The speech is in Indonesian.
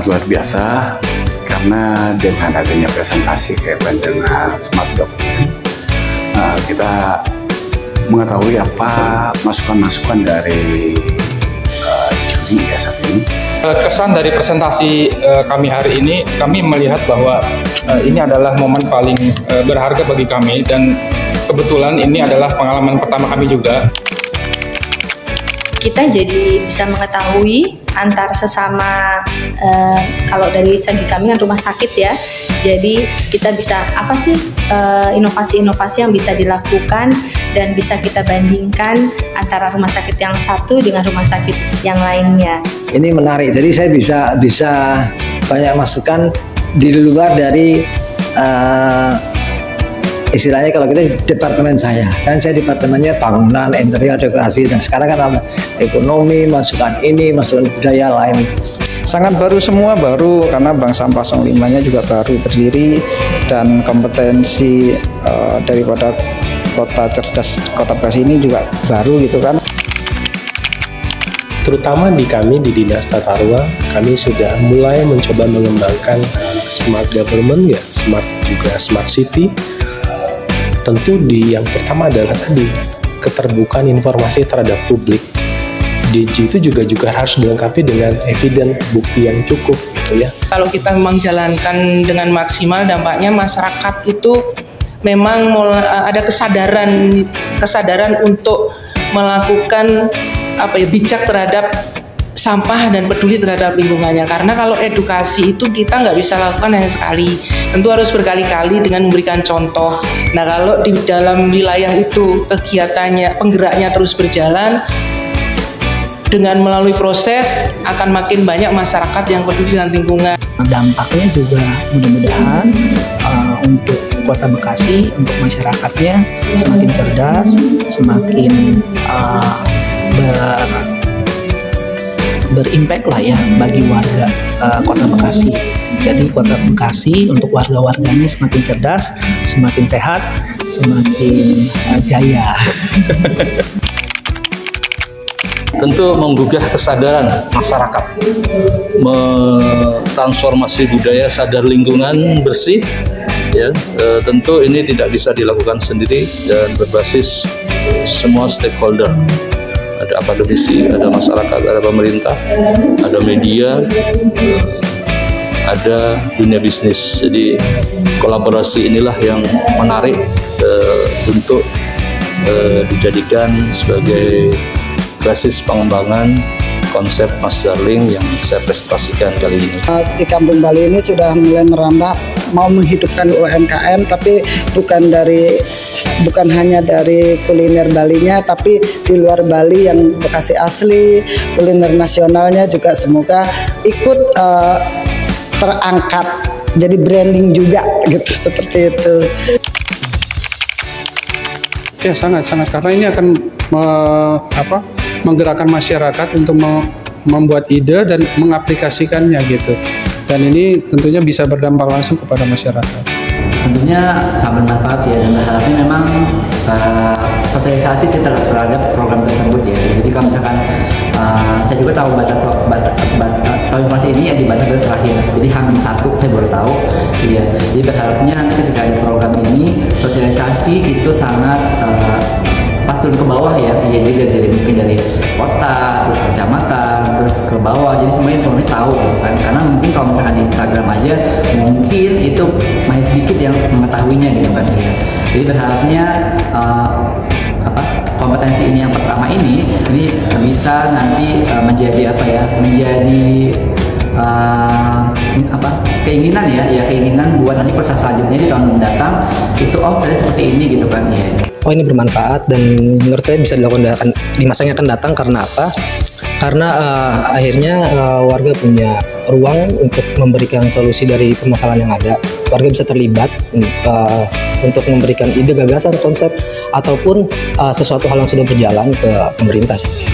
sangat luar biasa karena dengan adanya presentasi kaitan dengan smart government, kita mengetahui apa masukan-masukan dari juri ya saat ini. Kesan dari presentasi kami hari ini, kami melihat bahwa ini adalah momen paling berharga bagi kami dan kebetulan ini adalah pengalaman pertama kami juga. Kita jadi bisa mengetahui antar sesama, kalau dari segi kami kan rumah sakit ya, jadi kita bisa apa sih inovasi-inovasi yang bisa dilakukan dan bisa kita bandingkan antara rumah sakit yang satu dengan rumah sakit yang lainnya. Ini menarik, jadi saya bisa banyak masukan di luar dari istilahnya kalau kita departemen saya, kan saya departemennya bangunan, interior, dekorasi, dan sekarang kan ada ekonomi, masukan ini, masukan budaya lain. Sangat baru semua, baru karena Bank Sampah 05-nya juga baru berdiri dan kompetensi daripada Kota Cerdas Kota Bekasi ini juga baru gitu kan. Terutama di kami di Dinas Tata Ruang, kami sudah mulai mencoba mengembangkan smart government ya, juga smart city. Tentu yang pertama adalah tadi keterbukaan informasi terhadap publik. DG itu juga harus dilengkapi dengan eviden, bukti yang cukup gitu ya. Kalau kita memang jalankan dengan maksimal, dampaknya masyarakat itu memang ada kesadaran untuk melakukan bijak terhadap sampah dan peduli terhadap lingkungannya. Karena kalau edukasi itu kita nggak bisa lakukan hanya sekali, tentu harus berkali-kali dengan memberikan contoh. Nah, kalau di dalam wilayah itu kegiatannya, penggeraknya terus berjalan, dengan melalui proses akan makin banyak masyarakat yang peduli dengan lingkungan. Dampaknya juga mudah-mudahan untuk Kota Bekasi, untuk masyarakatnya semakin cerdas, semakin berimpact lah ya bagi warga Kota Bekasi. Jadi Kota Bekasi untuk warga-warganya semakin cerdas, semakin sehat, semakin jaya. Tentu menggugah kesadaran masyarakat, transformasi budaya sadar lingkungan bersih. Ya, tentu ini tidak bisa dilakukan sendiri dan berbasis semua stakeholder. Ada akademisi, ada masyarakat, ada pemerintah, ada media, ada dunia bisnis. Jadi kolaborasi inilah yang menarik untuk dijadikan sebagai basis pengembangan konsep Mas Darling yang saya presentasikan kali ini. Di Kampung Bali ini sudah mulai merambah mau menghidupkan UMKM, tapi bukan hanya dari kuliner Balinya, tapi di luar Bali yang Bekasi asli, kuliner nasionalnya juga semoga ikut terangkat, jadi branding juga gitu, seperti itu. Ya sangat karena ini akan menggerakkan masyarakat untuk membuat ide dan mengaplikasikannya gitu. Dan ini tentunya bisa berdampak langsung kepada masyarakat. Tentunya sangat bermanfaat ya, dan berharapnya memang sosialisasi terhadap program tersebut ya. Jadi kalau misalkan saya juga tahu batas informasi ini ya di batas terakhir. Jadi H-1 saya baru tahu. Ya. Jadi berharapnya nanti ketika ada program ini sosialisasi itu sangat turun ke bawah ya, jadi mungkin dari kota, terus kecamatan, terus ke bawah, jadi semuanya informasi tahu gitu kan. Karena mungkin kalau misalkan di Instagram aja mungkin itu masih sedikit yang mengetahuinya gitu kan ya. Jadi berharapnya kompetensi ini yang pertama ini bisa nanti menjadi keinginan buat nanti proses selanjutnya di tahun mendatang itu ternyata seperti ini gitu kan ya. Ini bermanfaat dan menurut saya bisa dilakukan di masa yang akan datang. Karena apa? Karena akhirnya warga punya ruang untuk memberikan solusi dari permasalahan yang ada. Warga bisa terlibat untuk memberikan ide, gagasan, konsep ataupun sesuatu hal yang sudah berjalan ke pemerintah sih.